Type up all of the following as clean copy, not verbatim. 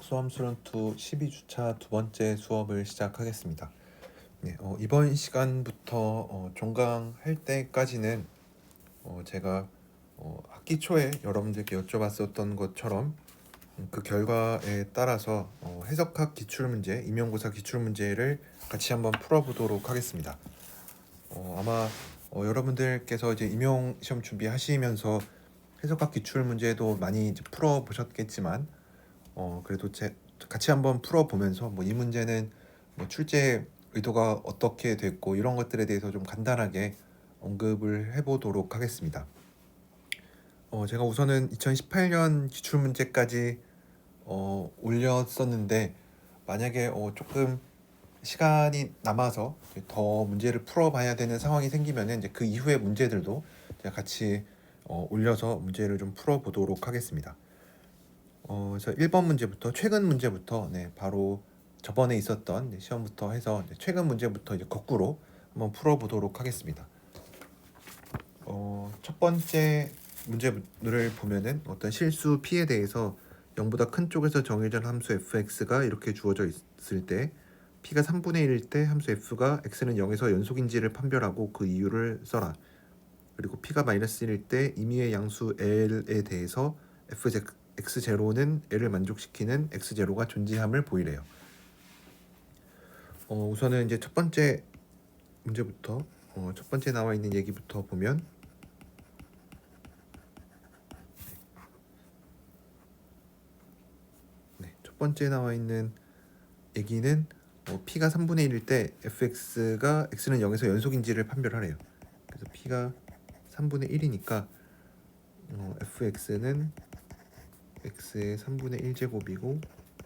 수험수련 2 12주차 두 번째 수업을 시작하겠습니다. 이번 시간부터 종강할 때까지는 제가 학기 초에 여러분들께 여쭤봤었던 것처럼 그 결과에 따라서 해석학 기출문제, 임용고사 기출문제를 같이 한번 풀어보도록 하겠습니다. 아마 여러분들께서 이제 임용시험 준비하시면서 해석학 기출문제도 많이 이제 풀어보셨겠지만 그래도 같이 한번 풀어보면서 뭐 이 문제는 뭐 출제 의도가 어떻게 됐고 이런 것들에 대해서 좀 간단하게 언급을 해보도록 하겠습니다. 제가 우선은 2018년 기출문제까지 올렸었는데 만약에 조금 시간이 남아서 더 문제를 풀어봐야 되는 상황이 생기면은 이제 그 이후의 문제들도 제가 같이 올려서 문제를 좀 풀어보도록 하겠습니다. 그래서 1번 문제부터 최근 문제부터 바로 저번에 있었던 시험부터 해서 최근 문제부터 이제 거꾸로 한번 풀어보도록 하겠습니다. 첫 번째 문제를 보면은 어떤 실수 p에 대해서 0보다 큰 쪽에서 정의된 함수 fx가 이렇게 주어져 있을 때 p가 3분의 1일 때 함수 f가 x는 0에서 연속인지를 판별하고 그 이유를 써라. 그리고 p가 마이너스 1일 때 임의의 양수 l에 대해서 x0는 l을 만족시키는 x0가 존재함을 보이래요. 우선은 이제 첫 번째 문제부터 첫 번째 나와 있는 얘기부터 보면 첫 번째 나와 있는 얘기는 p가 3분의 1일 때 fx가 x는 0에서 연속인지를 판별하래요. 그래서 p가 3분의 1이니까 fx는 x의 3분의 1제곱이고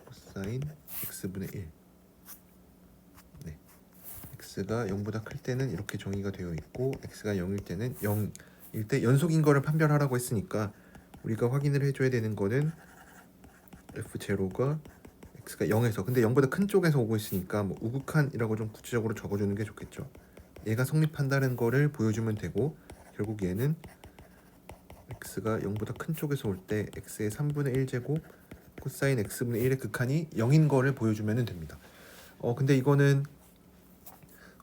코사인 x분의 1. x가 0보다 클 때는 이렇게 정의가 되어 있고 x가 0일 때는 0일 때 연속인 거를 판별하라고 했으니까 우리가 확인을 해줘야 되는 거는 f0가 x가 0에서 근데 0보다 큰 쪽에서 오고 있으니까 뭐 우극한이라고 좀 구체적으로 적어주는 게 좋겠죠. 얘가 성립한다는 거를 보여주면 되고 결국 얘는 x가 0보다 큰 쪽에서 올 때 x의 3분의 1제곱 코사인 x분의 1의 극한이 0인 거를 보여주면 됩니다. 근데 이거는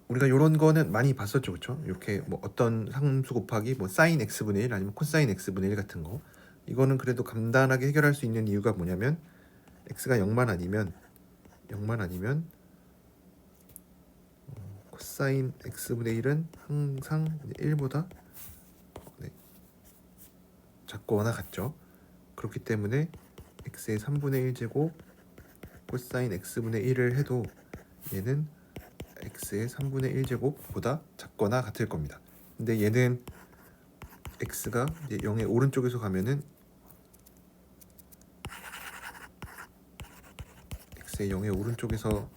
우리가 이런 거는 많이 봤었죠, 그렇죠? 이렇게 뭐 어떤 상수 곱하기 뭐 사인 x분의 1 아니면 코사인 x분의 1 같은 거 이거는 그래도 간단하게 해결할 수 있는 이유가 뭐냐면 x가 0만 아니면 코사인 x분의 1은 항상 1보다 작거나 같죠. 그렇기 때문에 x의 3분의 1제곱 코사인 x분의 1을 해도 얘는 x의 3분의 1제곱보다 작거나 같을 겁니다. 근데 얘는 x가 이제 0의 오른쪽에서 가면은 x의 0의 오른쪽에서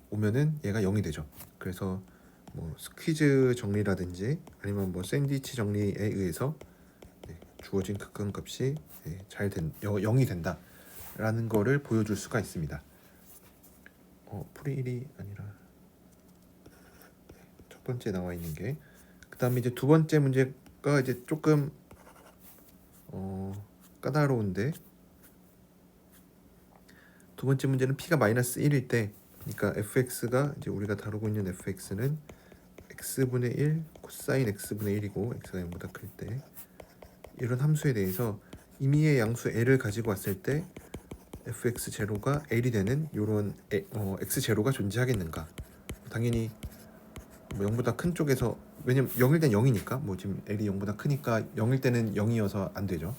오면은 얘가 0이 되죠. 그래서 뭐 스퀴즈 정리라든지 아니면 뭐 샌드위치 정리에 의해서 주어진 극한값이 0이 된다라는 거를 보여줄 수가 있습니다. 풀이 1이 아니라 첫 번째 나와 있는 게 그다음에 이제 두 번째 문제가 이제 조금 까다로운데 두 번째 문제는 p가 마이너스 1일 때 그러니까 fx가 이제 우리가 다루고 있는 fx는 x분의 1 코사인 x분의 1이고 x가 0보다 클 때 이런 함수에 대해서 임의의 양수 l을 가지고 왔을 때 fx0가 l이 되는 이런 x0가 존재하겠는가? 당연히 뭐 0보다 큰 쪽에서 왜냐면 0일 땐 0이니까 뭐 지금 l이 0보다 크니까 0일 때는 0이어서 안 되죠.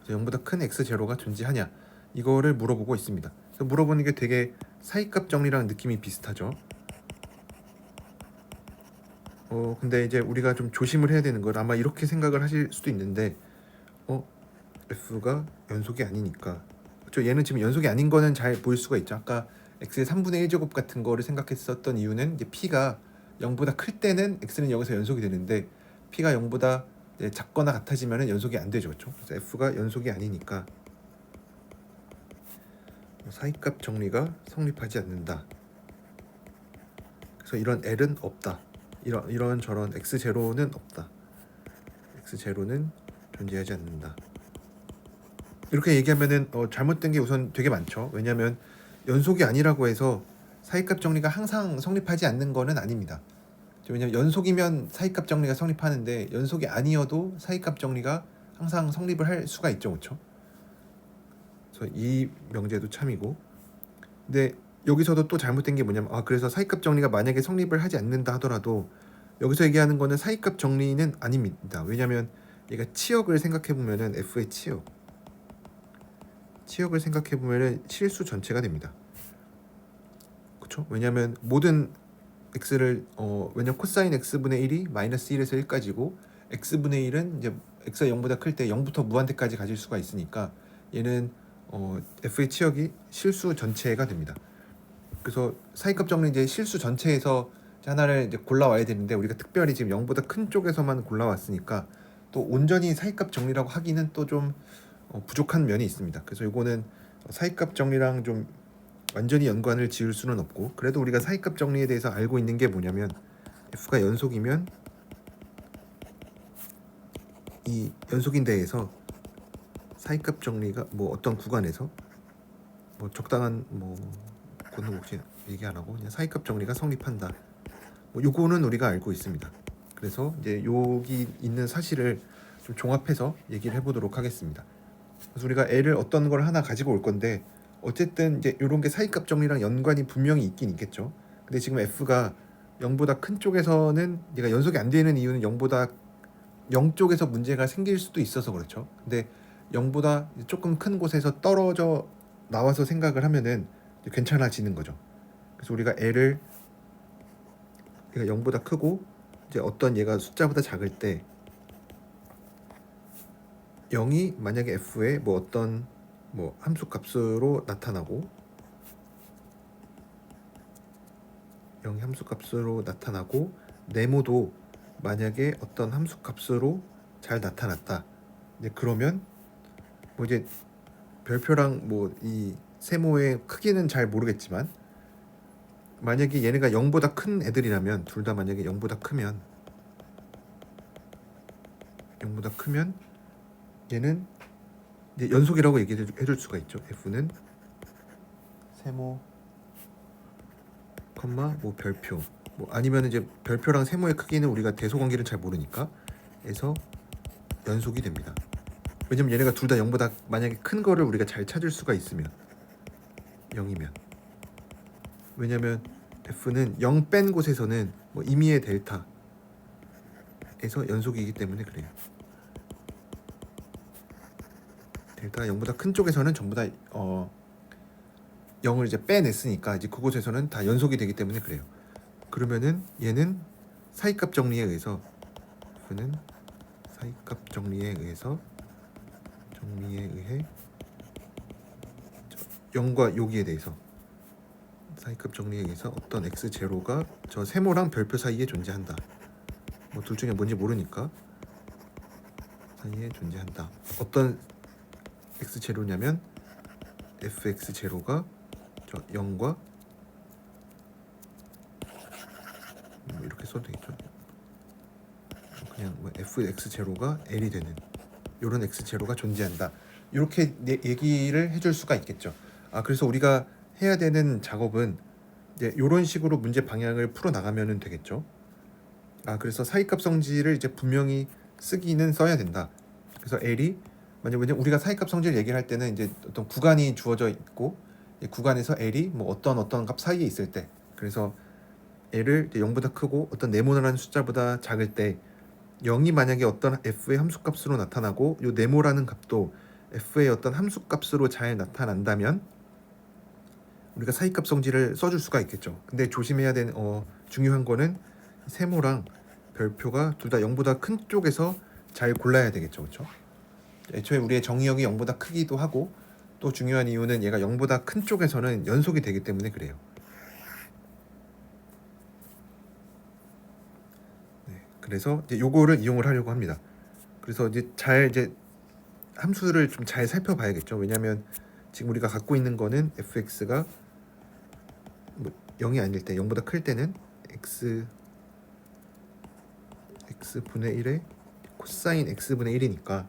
그래서 0보다 큰 x0가 존재하냐 이거를 물어보고 있습니다. 그래서 물어보는 게 되게 사이값 정리랑 느낌이 비슷하죠. 근데 이제 우리가 좀 조심을 해야 되는 건 아마 이렇게 생각을 하실 수도 있는데 f가 연속이 아니니까 그렇죠. 얘는 지금 연속이 아닌 거는 잘 보일 수가 있죠. 아까 x의 3분의 1제곱 같은 거를 생각했었던 이유는 이제 p가 0보다 클 때는 x는 0에서 연속이 되는데 p가 0보다 작거나 같아지면 연속이 안 되죠. 그렇죠? 그래서 f가 연속이 아니니까 사이값 정리가 성립하지 않는다. 그래서 이런 l은 없다. 이런 저런 x0는 없다. x0는 존재하지 않는다. 이렇게 얘기하면은 잘못된 게 우선 되게 많죠. 왜냐하면 연속이 아니라고 해서 사이값 정리가 항상 성립하지 않는 거는 아닙니다. 왜냐면 연속이면 사이값 정리가 성립하는데 연속이 아니어도 사이값 정리가 항상 성립을 할 수가 있죠, 그렇죠? 그래서 이 명제도 참이고, 근데 여기서도 또 잘못된 게 뭐냐면 그래서 사이값 정리가 만약에 성립을 하지 않는다 하더라도 여기서 얘기하는 거는 사이값 정리는 아닙니다. 왜냐면 얘가 치역을 생각해 보면은 f의 치역을 생각해 보면은 실수 전체가 됩니다. 그렇죠? 왜냐면 모든 x를 왜냐면 코사인 x분의 1이 마이너스 1에서 1까지고 x분의 1은 이제 x가 0보다 클 때 0부터 무한대까지 가질 수가 있으니까 얘는 f의 치역이 실수 전체가 됩니다. 그래서 사이값 정리 이제 실수 전체에서 하나를 이제 골라와야 되는데 우리가 특별히 지금 0보다 큰 쪽에서만 골라왔으니까 또 온전히 사이값 정리라고 하기는 또 좀 부족한 면이 있습니다. 그래서 이거는 사이값 정리랑 좀 완전히 연관을 지을 수는 없고, 그래도 우리가 사이값 정리에 대해서 알고 있는 게 뭐냐면 f가 연속이면 이 연속인 데에서 사이값 정리가 뭐 어떤 구간에서 뭐 적당한 뭐 그건 혹시 얘기 안 하고 그냥 사이값 정리가 성립한다. 뭐 요거는 우리가 알고 있습니다. 그래서 이제 여기 있는 사실을 좀 종합해서 얘기를 해보도록 하겠습니다. 그래서 우리가 L을 어떤 걸 하나 가지고 올 건데 어쨌든 이제 이런 게 사이값 정리랑 연관이 분명히 있긴 있겠죠. 근데 지금 F가 0보다 큰 쪽에서는 얘가 연속이 안 되는 이유는 0보다 0 쪽에서 문제가 생길 수도 있어서 그렇죠. 근데 0보다 조금 큰 곳에서 떨어져 나와서 생각을 하면은 괜찮아지는 거죠. 그래서 우리가 L을 얘가 0보다 크고 이제 어떤 얘가 숫자보다 작을 때 0이 만약에 f의 뭐 어떤 뭐 함수 값으로 나타나고 0이 함수 값으로 나타나고 네모도 만약에 어떤 함수 값으로 잘 나타났다. 이제 그러면 뭐 이제 별표랑 뭐 이 세모의 크기는 잘 모르겠지만 만약에 얘네가 0보다 큰 애들이라면 둘 다 만약에 0보다 크면 얘는 이제 연속이라고 얘기해 줄 수가 있죠. f는 세모 컴마 뭐 별표 뭐 아니면 이제 별표랑 세모의 크기는 우리가 대소관계를 잘 모르니까 해서 연속이 됩니다. 왜냐면 얘네가 둘 다 0보다 만약에 큰 거를 우리가 잘 찾을 수가 있으면 0이면, 왜냐면 f는 0 뺀 곳에서는 뭐 임의의 델타에서 연속이기 때문에 그래요. 델타가 0보다 큰 쪽에서는 전부 다 0을 이제 빼냈으니까 이제 그곳에서는 다 연속이 되기 때문에 그래요. 그러면은 얘는 사이값 정리에 의해서 f는 사이값 정리에 의해 0과 여기에 대해서 사이값 정리에 의해서 어떤 x0가 저 세모랑 별표 사이에 존재한다. 뭐 둘 중에 뭔지 모르니까 사이에 존재한다. 어떤 x0냐면 fx0가 저 0과 뭐 이렇게 써도 되겠죠. 그냥 뭐 fx0가 l이 되는 이런 x0가 존재한다. 이렇게 얘기를 해줄 수가 있겠죠. 그래서 우리가 해야 되는 작업은 이제 이런 식으로 문제 방향을 풀어 나가면 되겠죠. 그래서 사이값 성질을 이제 분명히 쓰기는 써야 된다. 그래서 L이 만약에 우리가 사이값 성질 얘기를 할 때는 이제 어떤 구간이 주어져 있고 이 구간에서 L이 뭐 어떤 값 사이에 있을 때, 그래서 L을 0보다 크고 어떤 네모라는 숫자보다 작을 때 0이 만약에 어떤 f의 함수값으로 나타나고 이 네모라는 값도 f의 어떤 함수값으로 잘 나타난다면 우리가 사이값 성질을 써줄 수가 있겠죠. 근데 조심해야 되는 중요한 거는 세모랑 별표가 둘 다 0보다 큰 쪽에서 잘 골라야 되겠죠. 그렇죠? 애초에 우리의 정의역이 0보다 크기도 하고 또 중요한 이유는 얘가 0보다 큰 쪽에서는 연속이 되기 때문에 그래요. 그래서 이제 요거를 이용을 하려고 합니다. 그래서 이제 함수를 좀 잘 살펴봐야겠죠. 왜냐하면 지금 우리가 갖고 있는 거는 fx가 뭐 0이 아닐 때 0보다 클 때는 x분의 1의 코사인 x분의 1이니까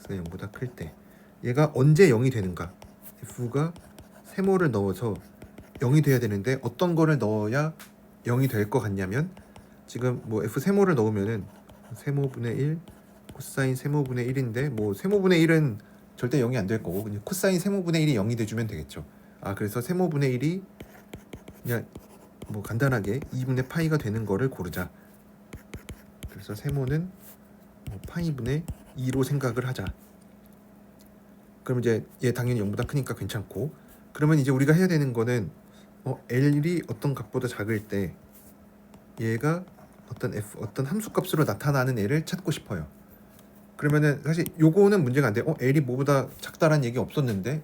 x가 0보다 클 때 얘가 언제 0이 되는가? f가 세모를 넣어서 0이 돼야 되는데 어떤 거를 넣어야 0이 될 것 같냐면 지금 뭐 f 세모를 넣으면은 세모분의 1 코사인 세모분의 1인데 뭐 세모분의 1은 절대 0이 안 될 거고 그냥 코사인 세모분의 1이 0이 돼주면 되겠죠. 그래서 세모분의 1이 그냥 뭐 간단하게 2분의 파이가 되는 거를 고르자. 그래서 세모는 파이분의 2로 생각을 하자. 그럼 이제 얘 당연히 0보다 크니까 괜찮고, 그러면 이제 우리가 해야 되는 거는 L이 어떤 값보다 작을 때 얘가 어떤 함수값으로 나타나는 애를 찾고 싶어요. 그러면은 사실 요거는 문제가 안 돼. L이 뭐보다 작다란 얘기 없었는데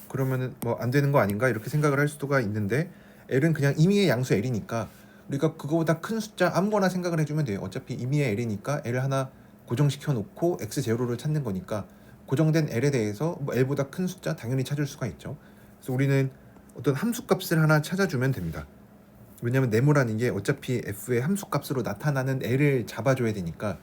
그러면은 뭐 안 되는 거 아닌가 이렇게 생각을 할 수가 있는데, L은 그냥 임의의 양수 L이니까 우리가 그거보다 큰 숫자 아무거나 생각을 해주면 돼요. 어차피 임의의 L이니까 L 하나 고정시켜 놓고 x0를 찾는 거니까 고정된 L에 대해서 뭐 L보다 큰 숫자 당연히 찾을 수가 있죠. 그래서 우리는 어떤 함수값을 하나 찾아주면 됩니다. 왜냐면 네모라는 게 어차피 f의 함수값으로 나타나는 L을 잡아줘야 되니까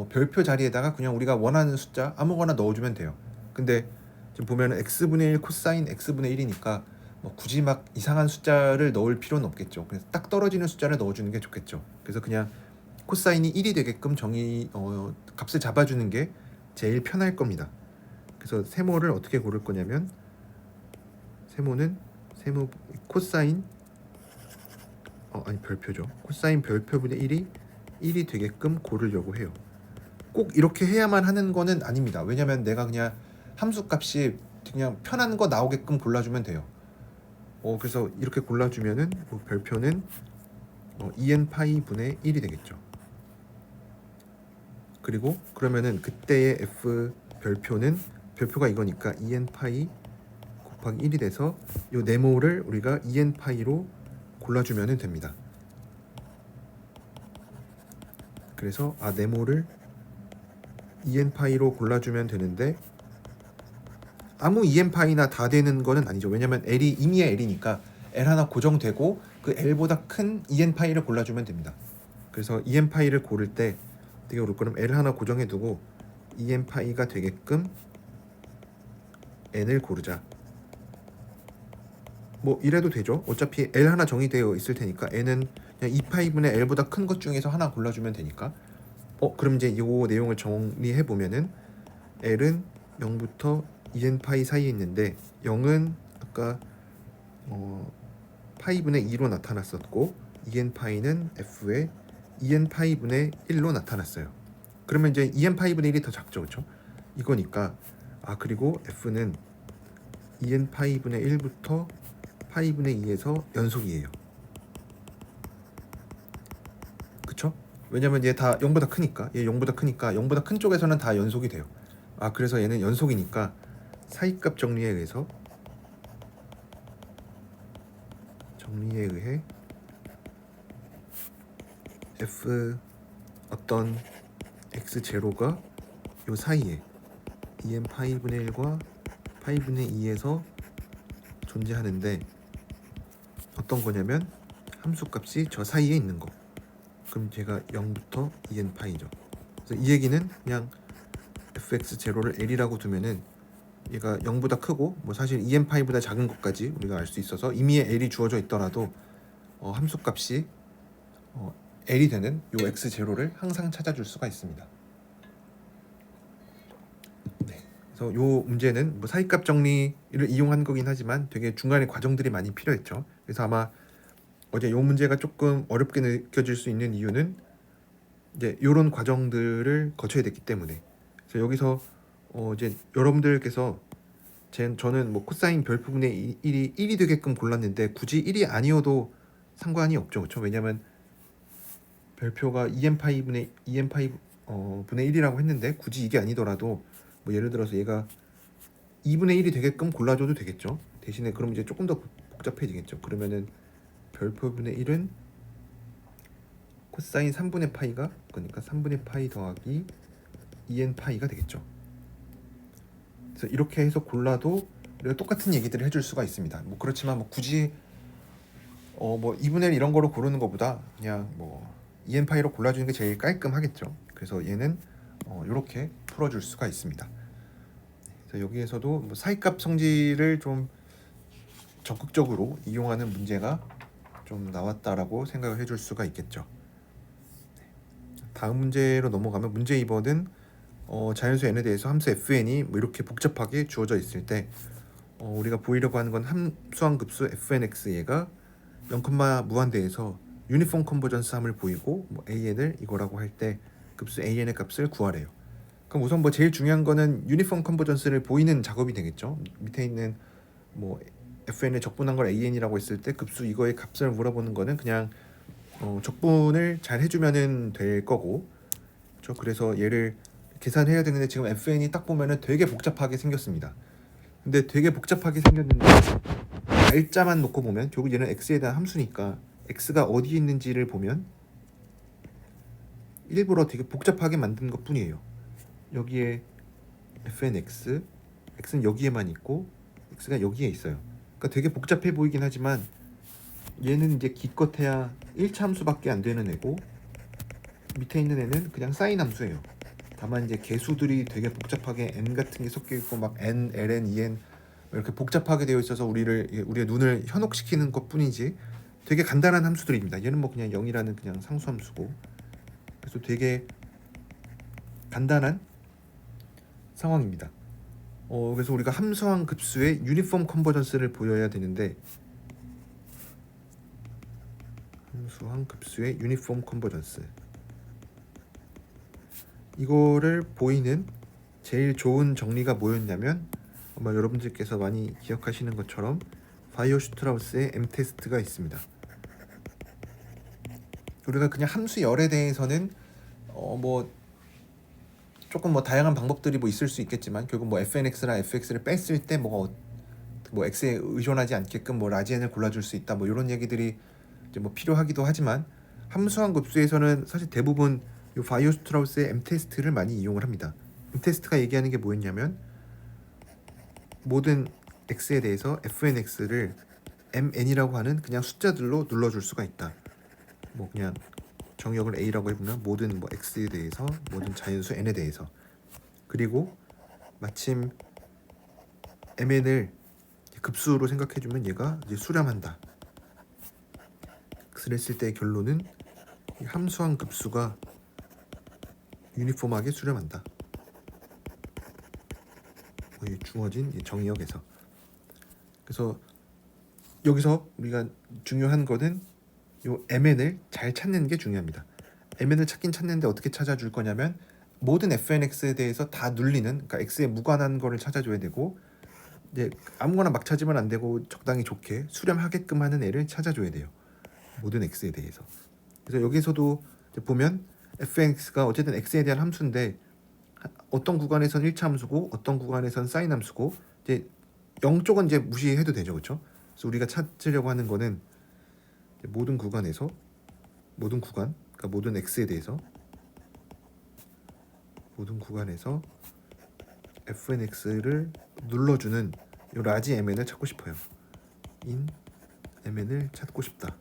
별표 자리에다가 그냥 우리가 원하는 숫자 아무거나 넣어주면 돼요. 근데 지금 보면 x분의 1 코사인 x분의 1이니까 뭐 굳이 막 이상한 숫자를 넣을 필요는 없겠죠. 그래서 딱 떨어지는 숫자를 넣어주는 게 좋겠죠. 그래서 그냥 코사인이 1이 되게끔 값을 잡아주는 게 제일 편할 겁니다. 그래서 세모를 어떻게 고를 거냐면 세모는 코사인 별표죠. 코사인 별표분의 1이 되게끔 고르려고 해요. 꼭 이렇게 해야만 하는 거는 아닙니다. 왜냐면 내가 그냥 함수값이 그냥 편한 거 나오게끔 골라주면 돼요. 그래서 이렇게 골라주면은 별표는 2n 파이 분의 1이 되겠죠. 그리고 그러면은 그때의 f 별표가 이거니까 2n 파이 곱하기 1이 돼서 이 네모를 우리가 2n 파이로 골라주면 됩니다. 그래서 네모를 2n 파이로 골라주면 되는데 아무 2n 파이나 다 되는 거는 아니죠. 왜냐면 L이 임의의 L이니까 L 하나 고정되고 그 L보다 큰 2n 파이를 골라주면 됩니다. 그래서 2n 파이를 고를 때 어떻게 고를 거냐면 L 하나 고정해두고 2n 파이가 되게끔 n을 고르자. 뭐 이래도 되죠. 어차피 L 하나 정의되어 있을 테니까 n은 그냥 2파이분의 L보다 큰 것 중에서 하나 골라주면 되니까 그럼 이제 이 내용을 정리해 보면은 L은 0부터 2n 파이 사이에 있는데 0은 아까 파이분의 2로 나타났었고 2n 파이는 f의 2n 파이분의 1로 나타났어요. 그러면 이제 2n 파이분의 1이 더 작죠, 그렇죠? 이거니까 그리고 f는 2n 파이분의 1부터 파이분의 2에서 연속이에요. 그쵸? 왜냐면 얘 다 0보다 크니까 얘 0보다 크니까 0보다 큰 쪽에서는 다 연속이 돼요. 그래서 얘는 연속이니까 사이값 정리에 의해 f 어떤 x0가 요 사이에 2n 파이분의 1과 파이분의 2에서 존재하는데 어떤 거냐면 함수값이 저 사이에 있는 거. 그럼 제가 0부터 2n 파이죠. 그래서 이 얘기는 그냥 fx0를 L이라고 두면은 얘가 0보다 크고 뭐 사실 2n 파이보다 작은 것까지 우리가 알 수 있어서 이미 L이 주어져 있더라도 함수값이 L이 되는 요 x0를 항상 찾아줄 수가 있습니다. 네. 그래서 요 문제는 뭐 사이값 정리를 이용한 거긴 하지만 되게 중간에 과정들이 많이 필요했죠. 그래서 아마 어제 요 문제가 조금 어렵게 느껴질 수 있는 이유는 이제 요런 과정들을 거쳐야 됐기 때문에. 그래서 여기서 이제 여러분들께서 저는 뭐 코사인 별표분의 1이 되게끔 골랐는데 굳이 1이 아니어도 상관이 없죠, 그렇죠? 왜냐면 별표가 2n 파이 분의 1이라고 했는데 굳이 이게 아니더라도 뭐 예를 들어서 얘가 2분의 1이 되게끔 골라줘도 되겠죠. 대신에 그럼 이제 조금 더 복잡해지겠죠. 그러면은 별표분의 1은 코사인 3분의 파이가 그러니까 3분의 파이 더하기 2n 파이가 되겠죠. 그래서 이렇게 해서 골라도 우리가 똑같은 얘기들을 해줄 수가 있습니다. 뭐 그렇지만 뭐 굳이 뭐 2분의 1 이런 거로 고르는 것보다 그냥 뭐 2n 파이로 골라주는 게 제일 깔끔하겠죠. 그래서 얘는 이렇게 풀어줄 수가 있습니다. 자, 여기에서도 뭐 사이값 성질을 좀 적극적으로 이용하는 문제가 좀 나왔다라고 생각을 해줄 수가 있겠죠. 다음 문제로 넘어가면 문제 2번은 자연수 n에 대해서 함수 fn이 뭐 이렇게 복잡하게 주어져 있을 때 우리가 보이려고 하는 건 함수한 급수 fnx 얘가 0, 무한대에서 유니폼 컨버전스 함을 보이고 뭐 an을 이거라고 할 때 급수 an의 값을 구하래요. 그럼 우선 뭐 제일 중요한 거는 유니폼 컨버전스를 보이는 작업이 되겠죠. 밑에 있는 뭐 fn의 적분한 걸 an이라고 했을 때 급수 이거의 값을 물어보는 거는 그냥 적분을 잘 해주면은 될 거고, 그렇죠? 그래서 얘를 계산해야 되는데 지금 fn이 딱 보면은 되게 복잡하게 생겼습니다. 근데 되게 복잡하게 생겼는데 날짜만 놓고 보면 결국 얘는 x에 대한 함수니까 x가 어디에 있는지를 보면 일부러 되게 복잡하게 만든 것 뿐이에요. 여기에 fnx, x는 여기에만 있고 x가 여기에 있어요. 그러니까 되게 복잡해 보이긴 하지만 얘는 이제 기껏해야 1차 함수밖에 안 되는 애고 밑에 있는 애는 그냥 사인 함수예요. 다만 이제 개수들이 되게 복잡하게 n 같은 게 섞여 있고 막 n, ln, en 이렇게 복잡하게 되어 있어서 우리의 눈을 현혹시키는 것뿐이지 되게 간단한 함수들입니다. 얘는 뭐 그냥 0이라는 그냥 상수 함수고, 그래서 되게 간단한 상황입니다. 그래서 우리가 함수한 급수의 유니폼 컨버전스를 보여야 되는데 함수한 급수의 유니폼 컨버전스 이거를 보이는 제일 좋은 정리가 뭐였냐면 아마 여러분들께서 많이 기억하시는 것처럼 바이오-슈트라우스의 m테스트가 있습니다. 우리가 그냥 함수 열에 대해서는 뭐 조금 뭐 다양한 방법들이 뭐 있을 수 있겠지만 결국 뭐 fnx랑 fx를 뺐을 때 뭐 x에 의존하지 않게끔 뭐 라지엔을 골라줄 수 있다 뭐 이런 얘기들이 이제 뭐 필요하기도 하지만 함수한 급수에서는 사실 대부분 이 바이오-슈트라우스의 m테스트를 많이 이용을 합니다. m테스트가 얘기하는 게 뭐였냐면 모든 x에 대해서 fnx를 mn이라고 하는 그냥 숫자들로 눌러줄 수가 있다. 뭐 그냥 정의역을 a라고 해보면 모든 뭐 x에 대해서 모든 자연수 n에 대해서, 그리고 마침 mn을 급수로 생각해주면 얘가 이제 수렴한다. 그랬을 때의 결론은 함수한 급수가 유니폼하게 수렴한다. 주어진 정의역에서. 그래서 여기서 우리가 중요한 거는 요 mn을 잘 찾는 게 중요합니다. mn을 찾긴 찾는데 어떻게 찾아줄 거냐면 모든 fnx에 대해서 다 눌리는, 그러니까 x에 무관한 거를 찾아줘야 되고 이제 아무거나 막 찾으면 안 되고 적당히 좋게 수렴하게끔 하는 애를 찾아줘야 돼요. 모든 x에 대해서. 그래서 여기서도 보면 fnx가 어쨌든 x에 대한 함수인데 어떤 구간에선 1차 함수고 어떤 구간에선 사인 함수고 이제 0 쪽은 이제 무시해도 되죠, 그렇죠? 그래서 우리가 찾으려고 하는 거는 모든 구간에서 모든 구간, 그러니까 모든 x에 대해서 모든 구간에서 fnx를 눌러주는 이 라지 mn을 찾고 싶어요. 인 mn을 찾고 싶다.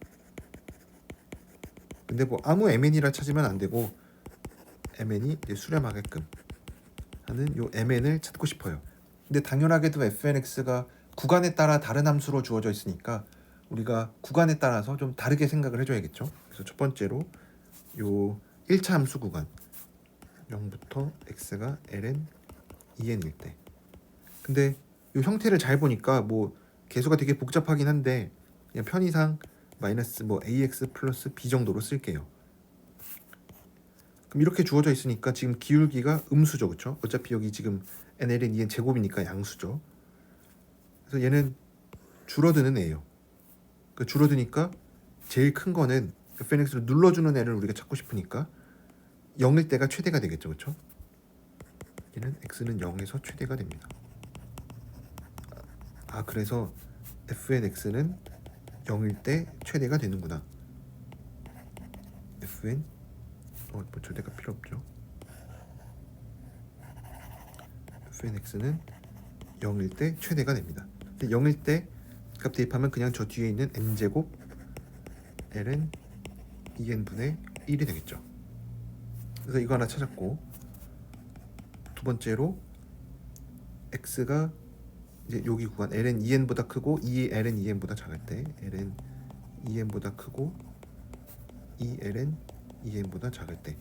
근데 뭐 아무 mn이라 찾으면 안 되고 mn이 이제 수렴하게끔 하는 요 mn을 찾고 싶어요. 근데 당연하게도 fnx가 구간에 따라 다른 함수로 주어져 있으니까 우리가 구간에 따라서 좀 다르게 생각을 해줘야겠죠. 그래서 첫 번째로 요 1차 함수 구간 0부터 x가 ln en일 때, 근데 요 형태를 잘 보니까 뭐 개수가 되게 복잡하긴 한데 그냥 편의상 마이너스 뭐 ax 플러스 b 정도로 쓸게요. 그럼 이렇게 주어져 있으니까 지금 기울기가 음수죠, 그렇죠? 어차피 여기 지금 nln en 제곱이니까 양수죠. 그래서 얘는 줄어드는 애예요. 그 줄어드니까 제일 큰 거는 fnx를 눌러주는 애를 우리가 찾고 싶으니까 0일 때가 최대가 되겠죠, 그렇죠? 얘는 x는 0에서 최대가 됩니다. 그래서 fnx는 0일 때 최대가 되는구나. fn 뭐 절대가 필요 없죠. fnx는 0일 때 최대가 됩니다. 0일 때 값 대입하면 그냥 저 뒤에 있는 n제곱 ln en분의 1이 되겠죠. 그래서 이거 하나 찾았고, 두 번째로 x가 이제 여기 구간 ln 2n보다 크고 ln 2n보다 작을 때 ln 2n보다 크고 ln 2n보다 작을 때.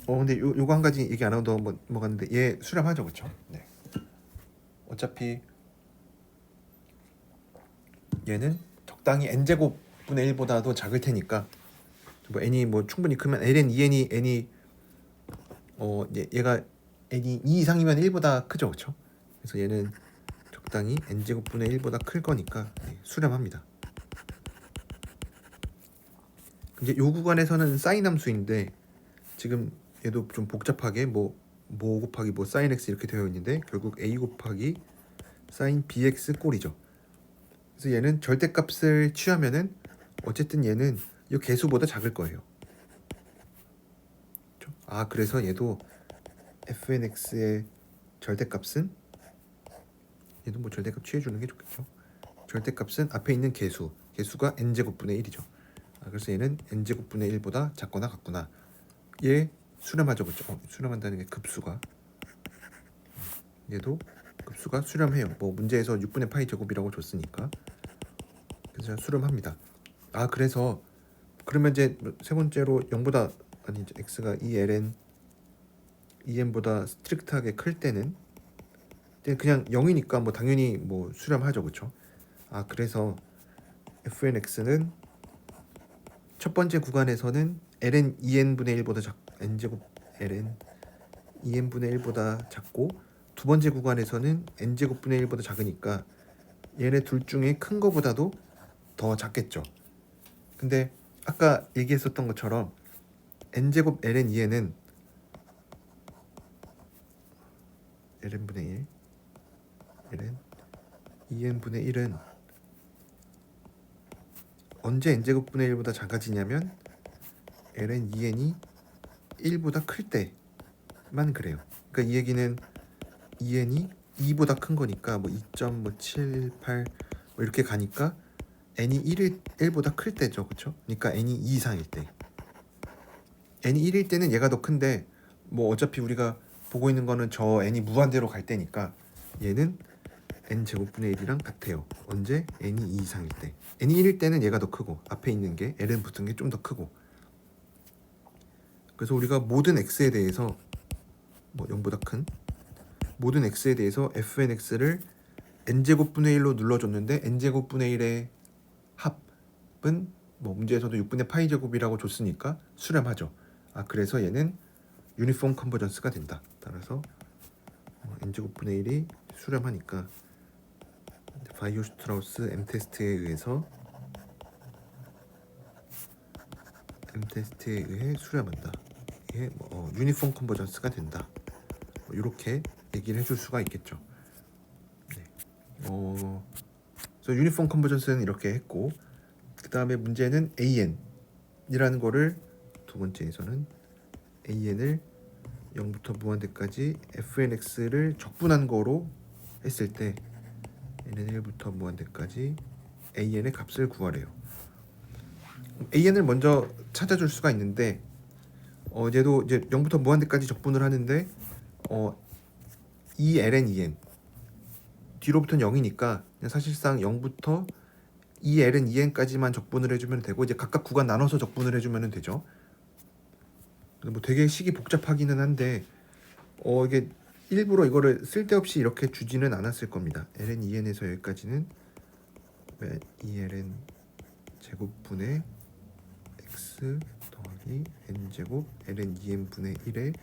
근데 요거 한 가지 얘기 안 하고 넘어갔는데 얘 수렴하죠, 그렇죠? 네. 어차피 얘는 적당히 n 제곱분의 1보다도 작을 테니까 뭐 n이 뭐 충분히 크면 ln 2n이 n이 얘가 n이 2 이상이면 1보다 크죠, 그렇죠? 그래서 얘는 적당히 n 제곱분의 1보다 클 거니까 수렴합니다. 이제 요 구간에서는 사인 함수인데 지금 얘도 좀 복잡하게 뭐 곱하기 뭐 사인 x 이렇게 되어 있는데 결국 a 곱하기 사인 bx 꼴이죠. 그래서 얘는 절대값을 취하면은 어쨌든 얘는 이 개수보다 작을 거예요. 그렇죠? 그래서 얘도 fnx의 절대값은 얘도 뭐 절대값 취해주는 게 좋겠죠. 절대값은 앞에 있는 개수가 n제곱분의 1이죠. 그래서 얘는 n제곱분의 1보다 작거나 같구나. 얘 수렴하죠, 그렇죠? 수렴한다는 게 급수가 얘도 급수가 수렴해요. 뭐 문제에서 6분의 파이 제곱이라고 줬으니까 그래서 수렴합니다. 그래서 그러면 이제 세 번째로 0보다 아니 x가 ln 2n보다 스트릭트하게 클 때는 그냥 0이니까 뭐 당연히 뭐 수렴하죠, 그렇죠? 그래서 fnx는 첫 번째 구간에서는 ln 2n분의 1보다 n제곱 ln 2n분의 1보다 작고 두 번째 구간에서는 n제곱분의 1보다 작으니까 얘네 둘 중에 큰 거보다도 더 작겠죠. 근데 아까 얘기했었던 것처럼 n제곱 ln 2n은 ln분의 1 ln 2n분의 1은 언제 n제곱분의 1보다 작아지냐면 ln 2n이 1보다 클 때만 그래요. 그러니까 이 얘기는 2n이 2보다 큰 거니까 뭐 2.78 뭐 이렇게 가니까 n이 1보다 클 때죠, 그렇죠? 그러니까 n이 2 이상일 때. n이 1일 때는 얘가 더 큰데 뭐 어차피 우리가 보고 있는 거는 저 n이 무한대로 갈 때니까 얘는 n 제곱분의 1이랑 같아요. 언제? n이 2 이상일 때. n이 1일 때는 얘가 더 크고 앞에 있는 게 ln 붙은 게 좀 더 크고. 그래서 우리가 모든 x에 대해서 뭐 0보다 큰 모든 x에 대해서 fnx를 n제곱분의 1로 눌러줬는데 n제곱분의 1의 합은 뭐 문제에서도 6분의 파이 제곱이라고 줬으니까 수렴하죠. 그래서 얘는 유니폼 컨버전스가 된다. 따라서 n제곱분의 1이 수렴하니까 바이오-슈트라우스 m테스트에 의해 수렴한다. 이게 유니폼 컨버전스가 된다. 이렇게 얘기를 해줄 수가 있겠죠. 네. 그래서 유니폼 컨버전스는 이렇게 했고 그 다음에 문제는 an이라는 거를 두 번째에서는 an을 0부터 무한대까지 fnx를 적분한 거로 했을 때 n은 1부터 무한대까지 an의 값을 구하래요. an을 먼저 찾아줄 수가 있는데 얘도 이제 0부터 무한대까지 적분을 하는데 ln 2n 뒤로부터는 0이니까 사실상 0부터 ln 2n까지만 적분을 해주면 되고 이제 각각 구간 나눠서 적분을 해주면 되죠. 뭐 되게 식이 복잡하기는 한데 이게 일부러 이거를 쓸데없이 이렇게 주지는 않았을 겁니다. ln 2n에서 여기까지는 2ln 제곱분의 x 더하기 n제곱 ln 2n분의 1의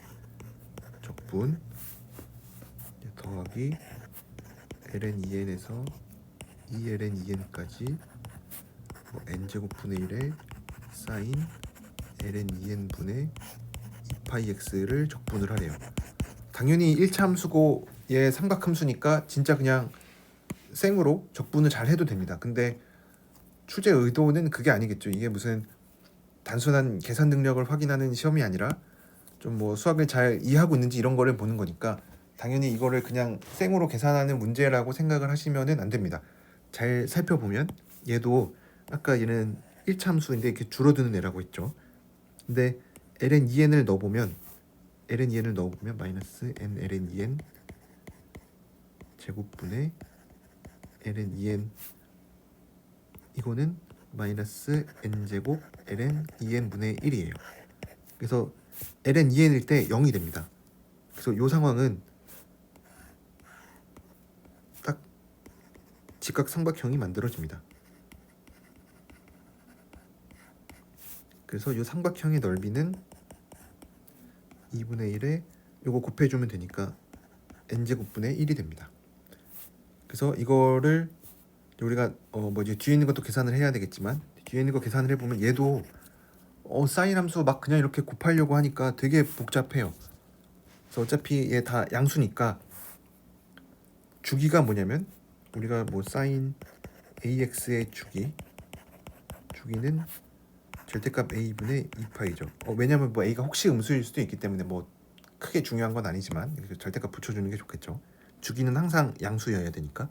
적분 더하기 ln 2n에서 2ln 2n까지 n제곱분의 1의 사인 ln 2n분의 2파이 x를 적분을 하래요. 당연히 1차 함수고의 삼각함수니까 진짜 그냥 생으로 적분을 잘 해도 됩니다. 근데 출제 의도는 그게 아니겠죠. 이게 무슨 단순한 계산 능력을 확인하는 시험이 아니라 좀 뭐 수학을 잘 이해하고 있는지 이런 거를 보는 거니까 당연히 이거를 그냥 생으로 계산하는 문제라고 생각을 하시면은 안 됩니다. 잘 살펴보면 얘도 아까 얘는 1차 함수인데 이렇게 줄어드는 애라고 했죠. 근데 ln 2n을 넣어보면 마이너스 n ln 2n 제곱분의 ln 2n 이거는 마이너스 n제곱 ln 2n분의 1이에요. 그래서 ln 2n일 때 0이 됩니다. 그래서 이 상황은 딱 직각삼각형이 만들어집니다. 그래서 이 삼각형의 넓이는 2분의 1에 요거 곱해주면 되니까 n제곱분의 1이 됩니다. 그래서 이거를 우리가 뒤에 있는 것도 계산을 해야 되겠지만 뒤에 있는 거 계산을 해보면 얘도 사인 함수 막 그냥 이렇게 곱하려고 하니까 되게 복잡해요. 그래서 어차피 얘 다 양수니까 주기가 뭐냐면 우리가 뭐 사인 ax의 주기는 절대값 a분의 2파이죠. 왜냐면 뭐 a가 혹시 음수일 수도 있기 때문에 뭐 크게 중요한 건 아니지만 절대값 붙여주는 게 좋겠죠. 주기는 항상 양수여야 되니까.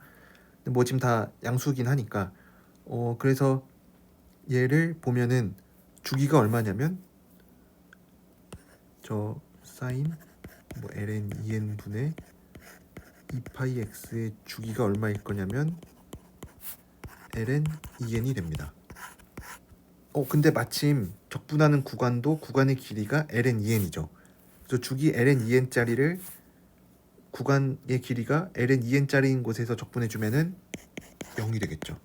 근데 뭐 지금 다 양수긴 하니까 그래서 얘를 보면은 주기가 얼마냐면 저 사인 뭐 ln 2n 분의 2파이 x의 주기가 얼마일 거냐면 ln 2n이 됩니다. 근데 마침 적분하는 구간도 구간의 길이가 ln 2n이죠. 그래서 주기 ln 2n짜리를 구간의 길이가 ln 2n짜리인 곳에서 적분해주면은 0이 되겠죠.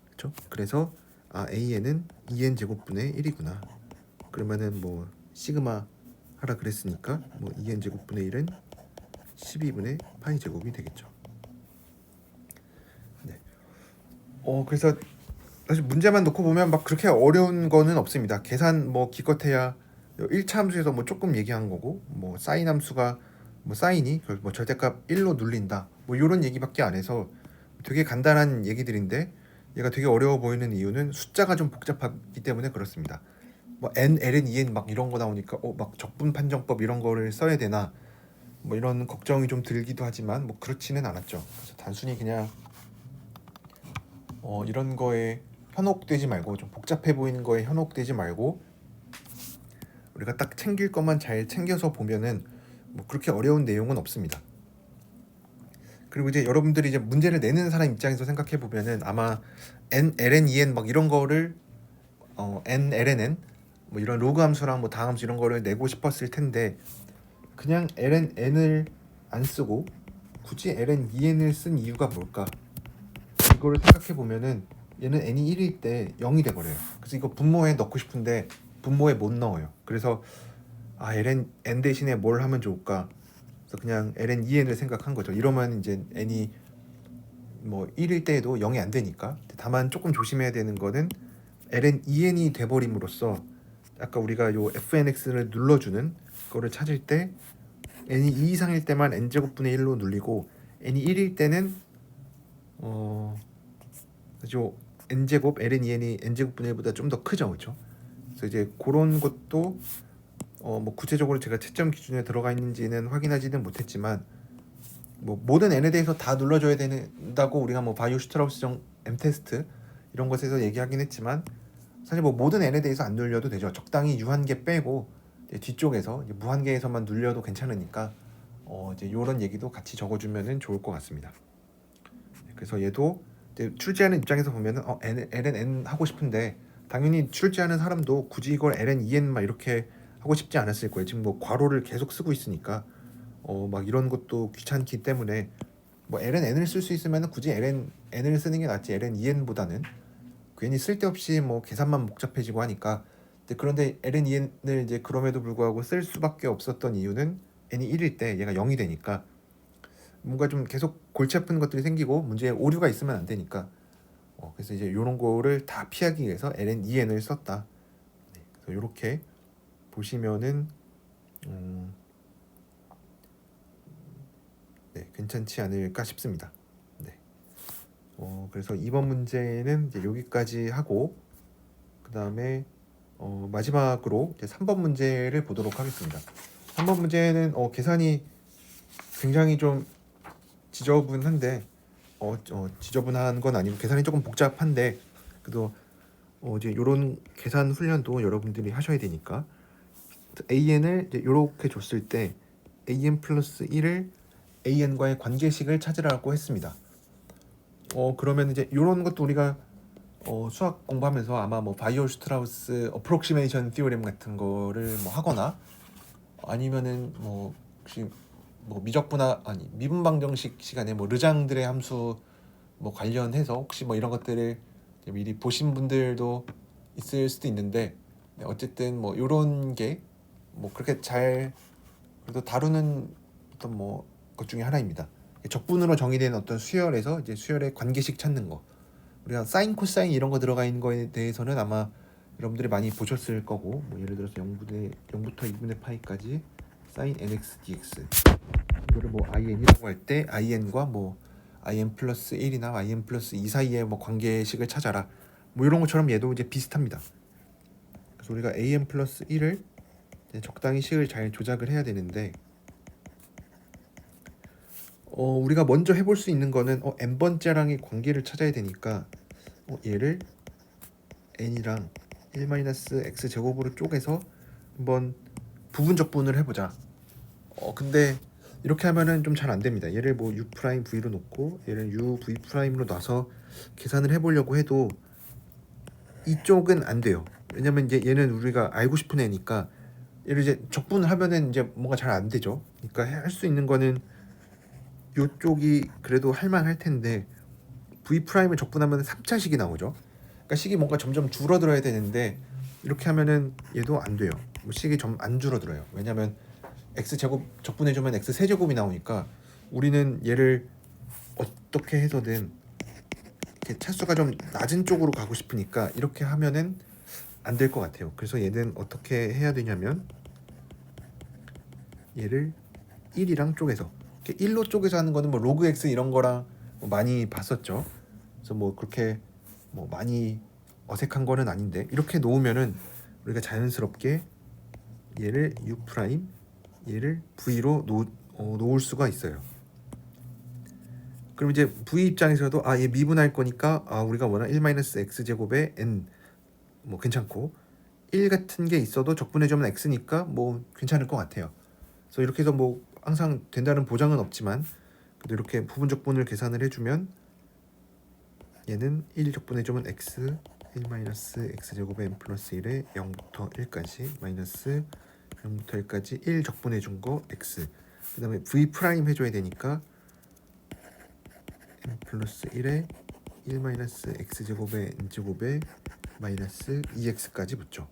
그렇죠? 그래서 an은 2n 제곱분의 1이구나. 그러면은 뭐 시그마 하라 그랬으니까 뭐 2n 제곱분의 1은 12분의 파이 제곱이 되겠죠. 네. 그래서 사실 문제만 놓고 보면 막 그렇게 어려운 거는 없습니다. 계산 뭐 기껏해야 1차 함수에서 뭐 조금 얘기한 거고 뭐 사인 함수가 뭐 사인이 뭐 절대값 1로 눌린다 뭐 이런 얘기밖에 안 해서 되게 간단한 얘기들인데 얘가 되게 어려워 보이는 이유는 숫자가 좀 복잡하기 때문에 그렇습니다. 뭐 n, ln, en 막 이런 거 나오니까 막 적분 판정법 이런 거를 써야 되나 뭐 이런 걱정이 좀 들기도 하지만 뭐 그렇지는 않았죠. 그래서 단순히 그냥 이런 거에 현혹되지 말고 좀 복잡해 보이는 거에 현혹되지 말고 우리가 딱 챙길 것만 잘 챙겨서 보면은 뭐 그렇게 어려운 내용은 없습니다. 그리고 이제 여러분들이 이제 문제를 내는 사람 입장에서 생각해 보면은 아마 n, ln, en 막 이런 거를 n, ln, 뭐 이런 로그 함수랑 뭐 다함수 이런 거를 내고 싶었을 텐데 그냥 ln, n을 안 쓰고 굳이 ln, en을 쓴 이유가 뭘까? 이거를 생각해 보면은 얘는 n이 1일 때 0이 돼 버려요. 그래서 이거 분모에 넣고 싶은데 분모에 못 넣어요. 그래서 ln n 대신에 뭘 하면 좋을까? 그래서 그냥 ln 2n을 생각한 거죠. 이러면 이제 n이 뭐 1일 때에도 0이 안 되니까. 다만 조금 조심해야 되는 거는 ln 2n이 돼 버림으로써 아까 우리가 요 fnx를 눌러주는 거를 찾을 때 n이 2 이상일 때만 n 제곱분의 1로 눌리고 n이 1일 때는 그죠? n 제곱 ln 2n이 n 제곱분의 1보다 좀 더 크죠, 그렇죠? 그래서 이제 그런 것도 뭐 구체적으로 제가 채점 기준에 들어가 있는지는 확인하지는 못했지만 뭐 모든 n에 대해서 다 눌러줘야 된다고 우리가 뭐 바이오 슈트라우스정 M 테스트 이런 것에서 얘기하긴 했지만 사실 뭐 모든 n에 대해서 안 눌려도 되죠. 적당히 유한계 빼고 뒤쪽에서 이제 무한계에서만 눌려도 괜찮으니까 이제 이런 얘기도 같이 적어주면은 좋을 것 같습니다. 그래서 얘도 이제 출제하는 입장에서 보면은 ln n 하고 싶은데 당연히 출제하는 사람도 굳이 이걸 ln 2n 막 이렇게 하고 싶지 않았을 거예요. 지금 뭐 괄호를 계속 쓰고 있으니까 막 이런 것도 귀찮기 때문에 뭐 ln n을 쓸 수 있으면 굳이 ln n을 쓰는 게 낫지 ln 2n보다는 괜히 쓸데없이 뭐 계산만 복잡해지고 하니까. 그런데 ln 2n을 이제 그럼에도 불구하고 쓸 수밖에 없었던 이유는 n이 1일 때 얘가 0이 되니까 뭔가 좀 계속 골치 아픈 것들이 생기고 문제에 오류가 있으면 안 되니까 그래서 이제 이런 거를 다 피하기 위해서 ln 2n을 썼다. 네, 그래서 이렇게 보시면은 네, 괜찮지 않을까 싶습니다. 네. 그래서 이번 문제는 이제 여기까지 하고 그 다음에 마지막으로 이제 3번 문제를 보도록 하겠습니다. 3번 문제는 계산이 굉장히 좀 지저분한데 지저분한 건 아니고 계산이 조금 복잡한데 그래도 이제 이런 계산 훈련도 여러분들이 하셔야 되니까 an을 이제 이렇게 줬을 때 an 플러스 1을 an과의 관계식을 찾으라고 했습니다. 그러면 이제 이런 것도 우리가 수학 공부하면서 아마 뭐 바이오-슈트라우스 어프록시메이션 티오렘 같은 거를 뭐 하거나 아니면은 뭐 혹시 뭐 미분방정식 시간에 뭐 르장들의 함수 뭐 관련해서 혹시 뭐 이런 것들을 미리 보신 분들도 있을 수도 있는데, 네, 어쨌든 뭐 이런 게 뭐 그렇게 잘 그래도 다루는 어떤 뭐 것 중에 하나입니다. 적분으로 정의된 어떤 수열에서 이제 수열의 관계식 찾는 거, 우리가 사인 코사인 이런 거 들어가 있는 거에 대해서는 아마 여러분들이 많이 보셨을 거고, 뭐 예를 들어서 0부터 2분의 파이까지 사인 nx dx, 이거를 뭐 in이라고 할 때 in과 뭐 in 플러스 1이나 in 플러스 2 사이의 뭐 관계식을 찾아라, 뭐 이런 것처럼 얘도 이제 비슷합니다. 그래서 우리가 an 플러스 1을 적당히 식을 잘 조작을 해야 되는데, 우리가 먼저 해볼 수 있는 거는 n번째랑의 관계를 찾아야 되니까 얘를 n이랑 1-x 제곱으로 쪼개서 한번 부분 적분을 해보자. 근데 이렇게 하면은 좀 잘 안 됩니다. 얘를 뭐 u 프라임 v로 놓고 얘를 u v 프라임으로 놔서 계산을 해보려고 해도 이쪽은 안 돼요. 왜냐면 이제 얘는 우리가 알고 싶은 애니까 얘를 이제 적분을 하면은 이제 뭔가 잘 안 되죠. 그러니까 할 수 있는 거는 이쪽이 그래도 할만할 텐데 v 프라임을 적분하면 3차식이 나오죠. 그러니까 식이 뭔가 점점 줄어들어야 되는데 이렇게 하면은 얘도 안 돼요. 뭐 식이 좀 안 줄어들어요. 왜냐면 x 제곱 적분해주면 x 세제곱이 나오니까 우리는 얘를 어떻게 해서든 이렇게 차수가 좀 낮은 쪽으로 가고 싶으니까 이렇게 하면은 안 될 것 같아요. 그래서 얘는 어떻게 해야 되냐면 얘를 1이랑 쪼개서, 1로 쪼개서 하는 거는 뭐 로그 x 이런 거랑 뭐 많이 봤었죠. 그래서 뭐 그렇게 뭐 많이 어색한 거는 아닌데 이렇게 놓으면은 우리가 자연스럽게 얘를 u 프라임, 얘를 v로 놓을 수가 있어요. 그럼 이제 v 입장에서도 얘 미분할 거니까 우리가 원하는 1-x 제곱에 n 뭐 괜찮고 1 같은 게 있어도 적분해주면 x니까 뭐 괜찮을 것 같아요. 그래서 이렇게 해서 뭐 항상 된다는 보장은 없지만 그래도 이렇게 부분 적분을 계산을 해주면 얘는 1 적분해주면 x 1-x 제곱에 n 플러스 1에 0부터 1까지 마이너스 0부터 1까지 1 적분해준 거 x, 그 다음에 v 프라임 해줘야 되니까 n 플러스 1에 1-x 제곱에 n 제곱에 마이너스 2x까지 붙죠.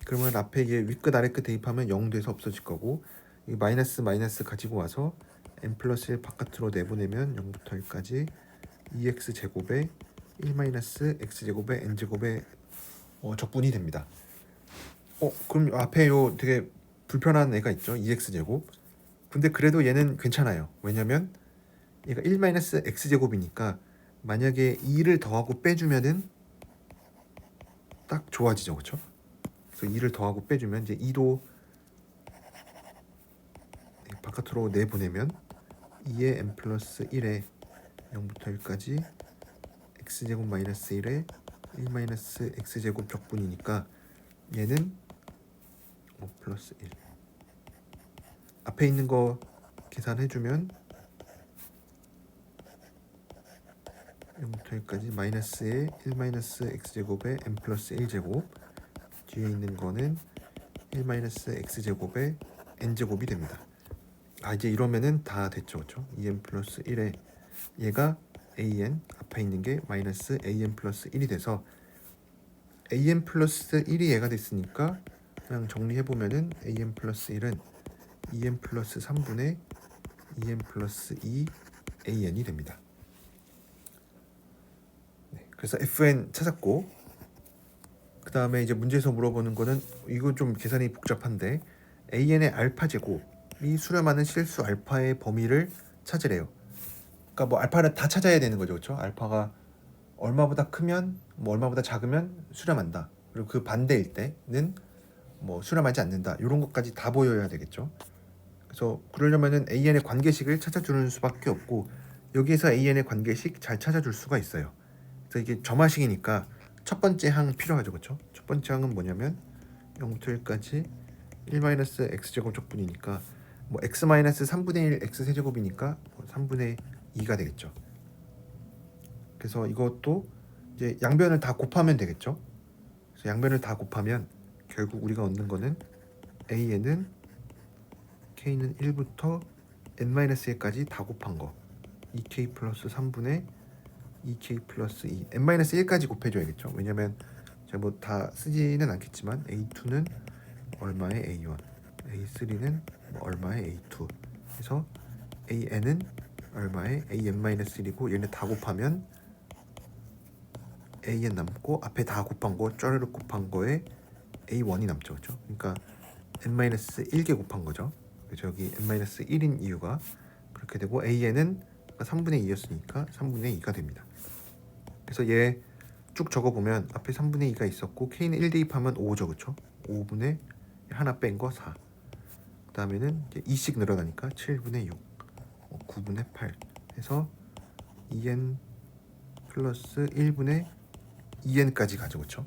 그러면 앞에 이게 윗끝 아래끝 대입하면 0 돼서 없어질 거고, 이 마이너스 가지고 와서 n 플러스 1 바깥으로 내보내면 0부터 1까지 2x 제곱에 1-x 제곱에 n 제곱에 적분이 됩니다. 그럼 앞에 요 되게 불편한 애가 있죠. 2x 제곱. 근데 그래도 얘는 괜찮아요. 왜냐면 얘가 1-x 제곱이니까 만약에 2를 더하고 빼주면은 딱 좋아지죠. 그렇죠? 그래서 2를 더하고 빼주면 이제 2도 바깥으로 내보내면 2의 n 플러스 1에 0부터 1까지 x제곱 마이너스 1에 1-x제곱 적분이니까 얘는 플러스 1. 앞에 있는 거 계산해주면 0부터 1까지 마이너스에 1-x제곱에 n 플러스 1제곱, 뒤에 있는 거는 1-x제곱에 n제곱이 됩니다. 이제 이러면은 다 됐죠. 그렇죠? 2n 플러스 1에 얘가 an, 앞에 있는 게 마이너스 an 플러스 1이 돼서 an 플러스 1이 얘가 됐으니까 그냥 정리해보면은 an 플러스 1은 2n 플러스 3분의 2n 플러스 2 an이 됩니다. 그래서 fn 찾았고, 그 다음에 이제 문제에서 물어보는 거는 이거 좀 계산이 복잡한데 an의 알파 제곱이 수렴하는 실수 알파의 범위를 찾으래요. 그러니까 뭐 알파를 다 찾아야 되는 거죠. 그렇죠? 알파가 얼마보다 크면 뭐 얼마보다 작으면 수렴한다. 그리고 그 반대일 때는 뭐 수렴하지 않는다. 이런 것까지 다 보여야 되겠죠. 그래서 그러려면은 an의 관계식을 찾아주는 수밖에 없고, 여기에서 an의 관계식 잘 찾아줄 수가 있어요. 그래서 이게 점화식이니까 첫 번째 항 필요하죠. 그렇죠? 첫 번째 항은 뭐냐면 0부터 1까지 1-x 제곱 적분이니까 뭐 x-3분의 1 x 세제곱이니까 3분의 2가 되겠죠. 그래서 이것도 이제 양변을 다 곱하면 되겠죠. 그래서 양변을 다 곱하면 결국 우리가 얻는 거는 a에는 k는 1부터 n-1까지 다 곱한 거 2k 플러스 3분의 2k 플러스 2 n-1까지 곱해줘야겠죠. 왜냐면 제가 뭐 다 쓰지는 않겠지만 a2는 얼마의 a1 a3는 뭐 얼마의 a2 그래서 an은 얼마의 an-1이고 얘네 다 곱하면 an 남고 앞에 다 곱한 거 쪼르륵 곱한 거에 a1이 남죠. 그렇죠? 그러니까 n-1개 곱한 거죠. 그래서 여기 n-1인 이유가 그렇게 되고 an은 3분의 2였으니까 3분의 2가 됩니다. 그래서 얘 쭉 적어보면 앞에 3분의 2가 있었고 k는 1 대입하면 5죠. 그쵸? 5분의 하나 뺀 거 4. 그 다음에는 2씩 늘어나니까 7분의 6 9분의 8 해서 2n 플러스 1분의 2n까지 가죠. 그쵸?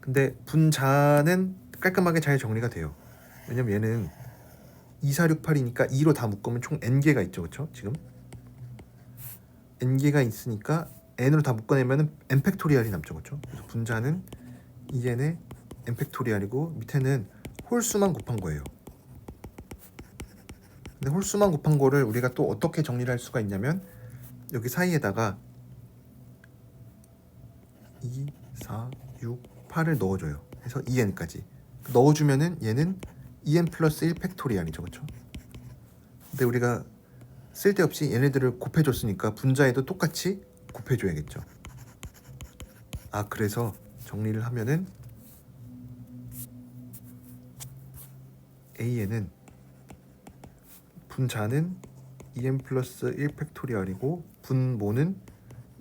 근데 분자는 깔끔하게 잘 정리가 돼요. 왜냐면 얘는 2, 4, 6, 8이니까 2로 다 묶으면 총 n개가 있죠. 그쵸? 지금 n개가 있으니까 n으로 다 묶어내면 n 팩토리얼이 남죠. 그쵸? 그래서 분자는 2n의 n 팩토리얼이고 밑에는 홀수만 곱한 거예요. 근데 홀수만 곱한 거를 우리가 또 어떻게 정리를 할 수가 있냐면 여기 사이에다가 2, 4, 6, 8을 넣어줘요. 그래서 2n까지 넣어주면은 얘는 2n 플러스 1 팩토리얼이죠. 그쵸? 근데 우리가 쓸데없이 얘네들을 곱해줬으니까 분자에도 똑같이 곱해줘야겠죠. 아 그래서 정리를 하면은 a에는 분자는 2n 플러스 1 팩토리얼이고 분모는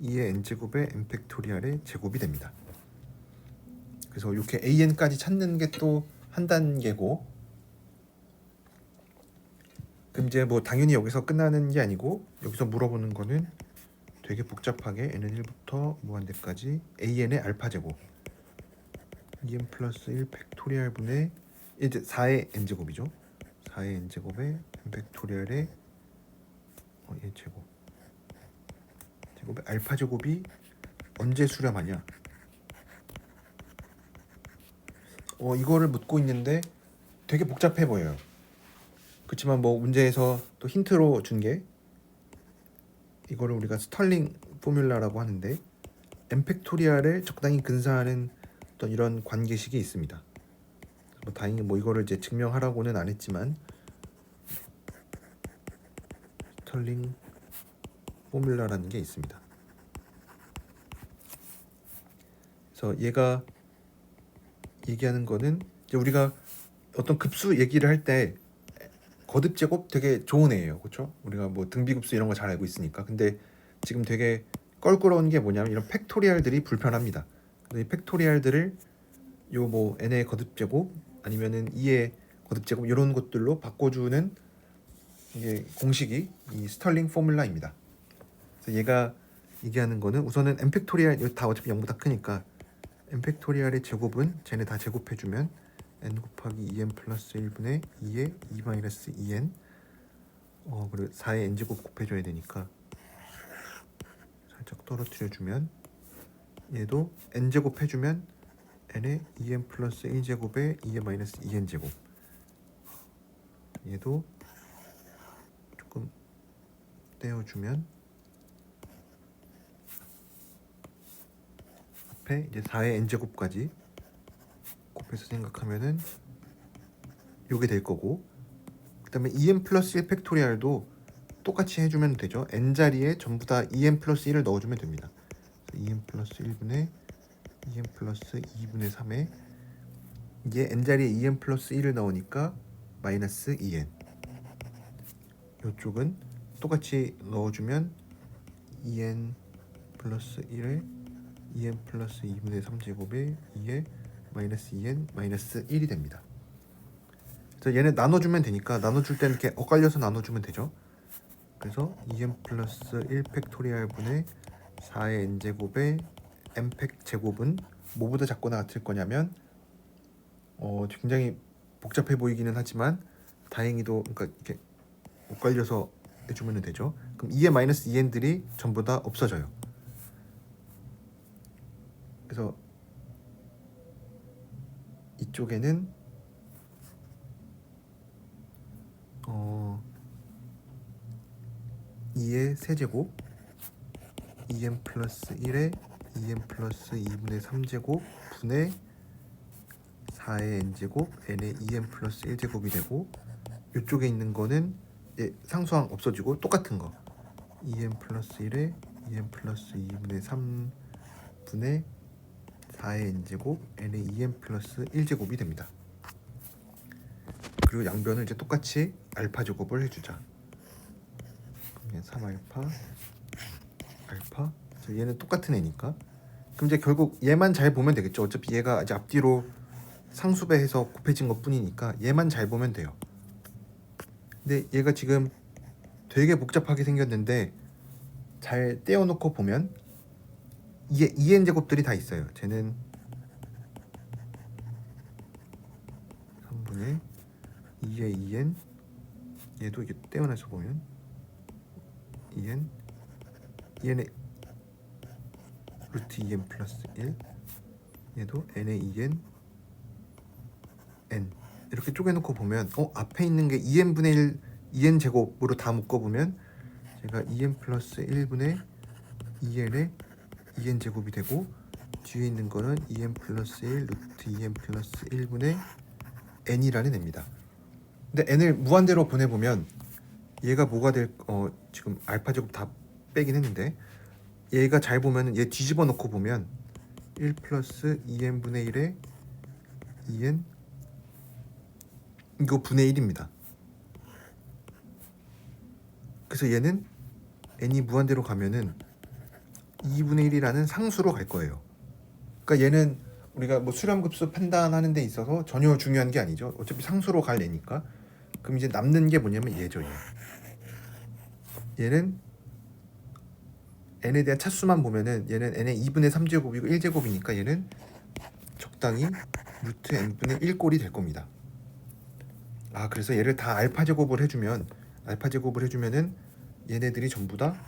2의 n제곱의 n 팩토리얼의 제곱이 됩니다. 그래서 이렇게 an까지 찾는 게 또 한 단계고 그럼 이제 뭐 당연히 여기서 끝나는 게 아니고 여기서 물어보는 거는 되게 복잡하게 n은 1부터 무한대까지 an의 알파 제곱 2n 플러스 1 팩토리얼 분의 이제 4의 n제곱이죠. 4의 n제곱의 n 팩토리얼의 얘 제곱의 알파 제곱이 언제 수렴하냐 이거를 묻고 있는데 되게 복잡해 보여요. 그렇지만 뭐 문제에서 또 힌트로 준 게 이거를 우리가 스털링 포뮬라라고 하는데 n 팩토리얼을 적당히 근사하는 어떤 이런 관계식이 있습니다. 뭐 다행히 뭐 이거를 이제 증명하라고는 안 했지만 스털링 포뮬라라는 게 있습니다. 그래서 얘가 얘기하는 거는 이제 우리가 어떤 급수 얘기를 할 때 거듭 제곱 되게 좋은 애예요. 그렇죠? 우리가 뭐 등비급수 이런 거 잘 알고 있으니까. 근데 지금 되게 껄끄러운 게 뭐냐면 이런 팩토리얼들이 불편합니다. 이 팩토리얼들을 요 뭐 n의 거듭 제곱 아니면은 2의 거듭 제곱 이런 것들로 바꿔주는 이게 공식이 이 스털링 포뮬라입니다. 그래서 얘가 얘기하는 거는 우선은 n 팩토리얼 다 어차피 0보다 크니까 n 팩토리얼의 제곱은 쟤네 다 제곱해주면 n 곱하기 2n 플러스 1분의 2의 2 마이너스 2n 그리고 4의 n제곱 곱해줘야 되니까 살짝 떨어뜨려주면 얘도 n제곱 해주면 n의 2n 플러스 1제곱에 2의 마이너스 2n제곱 얘도 조금 떼어주면 앞에 이제 4의 n제곱까지 곱해서 생각하면은 요게 될 거고 그 다음에 2n 플러스 1 팩토리얼도 똑같이 해주면 되죠. n자리에 전부 다 2n 플러스 1을 넣어주면 됩니다. 2n 플러스 1분의 2n 플러스 2분의 3에 이게 n자리에 2n 플러스 1을 넣으니까 마이너스 2n 이쪽은 똑같이 넣어주면 2n 플러스 1에 2n 플러스 2분의 3제곱에 2에 마이너스 2n 마이너스 1이 됩니다. 그래서 얘네 나눠주면 되니까 나눠줄 때는 이렇게 엇갈려서 나눠주면 되죠. 그래서 2n 플러스 1 팩토리얼 분의 4의 n제곱의 n팩 제곱은 뭐보다 작거나 같을 거냐면 굉장히 복잡해 보이기는 하지만 다행히도 그러니까 이렇게 엇갈려서 해주면 되죠. 그럼 2의 마이너스 2n들이 전부 다 없어져요. 그래서 이쪽에는 2의 세제곱 2n 플러스 1에 2n 플러스 2분의 3제곱 분의 4의 n제곱 n의 2n 플러스 1제곱이 되고, 이쪽에 있는 거는 상수항 없어지고 똑같은 거 2n 플러스 1에 2n 플러스 2분의 3분의 4의 n제곱 n의 2n 플러스 1제곱이 됩니다. 그리고 양변을 이제 똑같이 알파 제곱을 해주자. 3알파 알파. 얘는 똑같은 애니까. 그럼 이제 결국 얘만 잘 보면 되겠죠. 어차피 얘가 이제 앞뒤로 상수배해서 곱해진 것 뿐이니까 얘만 잘 보면 돼요. 근데 얘가 지금 되게 복잡하게 생겼는데 잘 떼어놓고 보면 2n 제곱들이 다 있어요. 쟤는 3분의 2의 2n, 얘도 이게 떼어내서 보면 2n의 루트 2n 플러스 1, 얘도 n의 2n n 이렇게 쪼개놓고 보면 앞에 있는 게 2n분의 1 2n 제곱으로 다 묶어보면 제가 2n 플러스 1분의 2n의 2n 제곱이 되고, 뒤에 있는 거는 2n 플러스 1 루트 2n 플러스 1분의 n이라는 애입니다. 근데 n을 무한대로 보내보면 얘가 뭐가 될 지금 알파 제곱 다 빼긴 했는데, 얘가 잘 보면은 얘 뒤집어 놓고 보면 1 플러스 2n분의 1에 2n 이거 분의 1입니다. 그래서 얘는 n이 무한대로 가면은 2분의 1이라는 상수로 갈 거예요. 그러니까 얘는 우리가 뭐 수렴급수 판단하는 데 있어서 전혀 중요한 게 아니죠. 어차피 상수로 갈 애니까. 그럼 이제 남는 게 뭐냐면 얘죠. 얘는 n에 대한 차수만 보면은 얘는 n의 2분의 3제곱이고 1제곱이니까 얘는 적당히 루트 n분의 1꼴이 될 겁니다. 그래서 얘를 다 알파 제곱을 해주면은 얘네들이 전부 다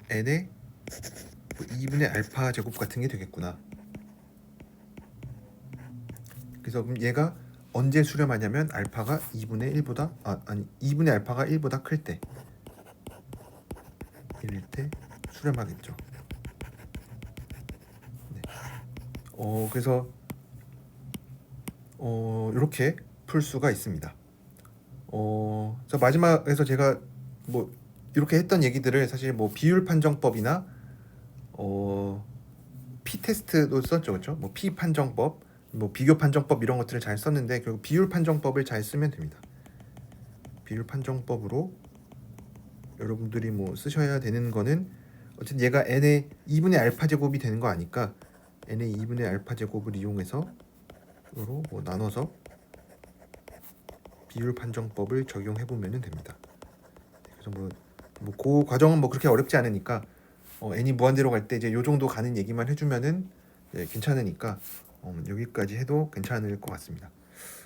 n의 2분의 알파 제곱 같은 게 되겠구나. 그래서 그럼 얘가 언제 수렴하냐면 알파가 2분의 1보다 2분의 알파가 1보다 클 때, 1일 때 수렴하겠죠. 네. 그래서 이렇게 풀 수가 있습니다. 그래서 마지막에서 제가 뭐 이렇게 했던 얘기들을 사실 뭐 비율 판정법이나 P 테스트도 썼죠, 그렇죠? 뭐 P 판정법, 뭐 비교 판정법 이런 것들을 잘 썼는데 결국 비율 판정법을 잘 쓰면 됩니다. 비율 판정법으로 여러분들이 뭐 쓰셔야 되는 거는 어쨌든 얘가 n의 2분의 알파 제곱이 되는 거 아니까 n의 2분의 알파 제곱을 이용해서 으로 뭐 나눠서 비율 판정법을 적용해 보면 됩니다. 그래서 그 과정은 뭐 그렇게 어렵지 않으니까 n이 무한대로 갈 때 이제 요 정도 가는 얘기만 해주면은 괜찮으니까 여기까지 해도 괜찮을 것 같습니다.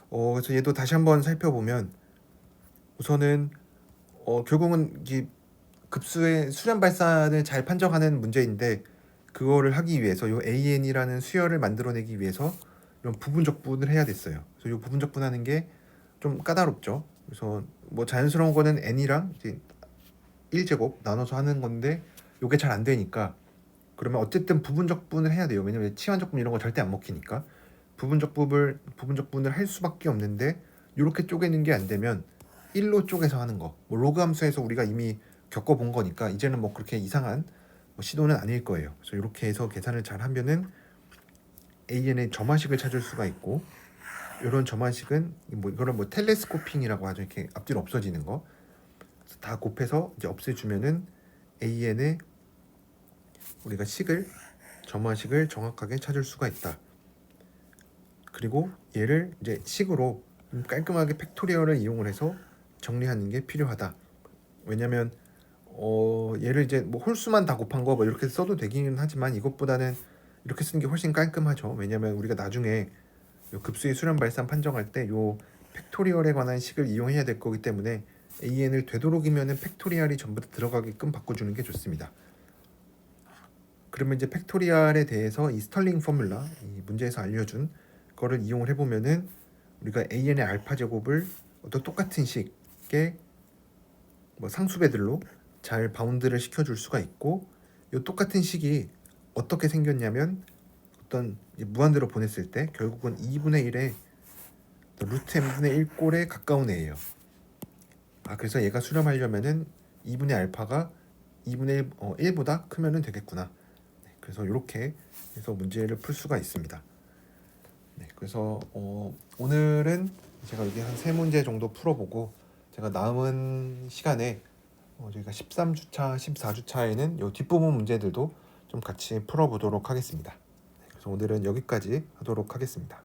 그래서 얘도 다시 한번 살펴보면 우선은 결국은 이 급수의 수렴 발산을 잘 판정하는 문제인데, 그거를 하기 위해서 요 AN이라는 수열을 만들어내기 위해서 이런 부분적분을 해야 됐어요. 그래서 이 부분적분하는 게 좀 까다롭죠. 그래서 뭐 자연스러운 거는 n이랑 이제 1제곱 나눠서 하는 건데 이게 잘 안 되니까 그러면 어쨌든 부분적분을 해야 돼요. 왜냐면 치환적분 이런 거 절대 안 먹히니까 부분적분을 할 수밖에 없는데, 이렇게 쪼개는 게 안 되면 1로 쪼개서 하는 거, 뭐 로그 함수에서 우리가 이미 겪어본 거니까 이제는 뭐 그렇게 이상한 시도는 아닐 거예요. 그래서 이렇게 해서 계산을 잘 하면은 AN의 점화식을 찾을 수가 있고, 이런 점화식은 이거를 뭐 텔레스코핑이라고 하죠. 이렇게 앞뒤로 없어지는 거 다 곱해서 이제 없애주면은 AN의 우리가 점화식을 정확하게 찾을 수가 있다. 그리고 얘를 이제 식으로 깔끔하게 팩토리얼을 이용을 해서 정리하는 게 필요하다. 왜냐면 얘를 이제 뭐 홀수만 다 곱한 거 뭐 이렇게 써도 되기는 하지만 이것보다는 이렇게 쓰는 게 훨씬 깔끔하죠. 왜냐면 우리가 나중에 요 급수의 수렴 발산 판정할 때 요 팩토리얼에 관한 식을 이용해야 될 거기 때문에 AN을 되도록이면은 팩토리얼이 전부 다 들어가게끔 바꿔주는 게 좋습니다. 그러면 이제 팩토리얼에 대해서 이 스털링 포뮬라, 이 문제에서 알려준 거를 이용을 해보면은 우리가 AN의 알파 제곱을 어떤 똑같은 식의 뭐 상수배들로 잘 바운드를 시켜줄 수가 있고, 이 똑같은 식이 어떻게 생겼냐면 어떤 무한대로 보냈을 때 결국은 2분의 1의 루트 n분의 1 꼴에 가까운 애예요. 그래서 얘가 수렴하려면은 2분의 알파가 2분의 1보다 크면은 되겠구나. 네, 그래서 이렇게 해서 문제를 풀 수가 있습니다. 네, 그래서 오늘은 제가 여기 한 3문제 정도 풀어보고, 제가 남은 시간에 저희가 13주차, 14주차에는 이 뒷부분 문제들도 좀 같이 풀어보도록 하겠습니다. 네, 그래서 오늘은 여기까지 하도록 하겠습니다.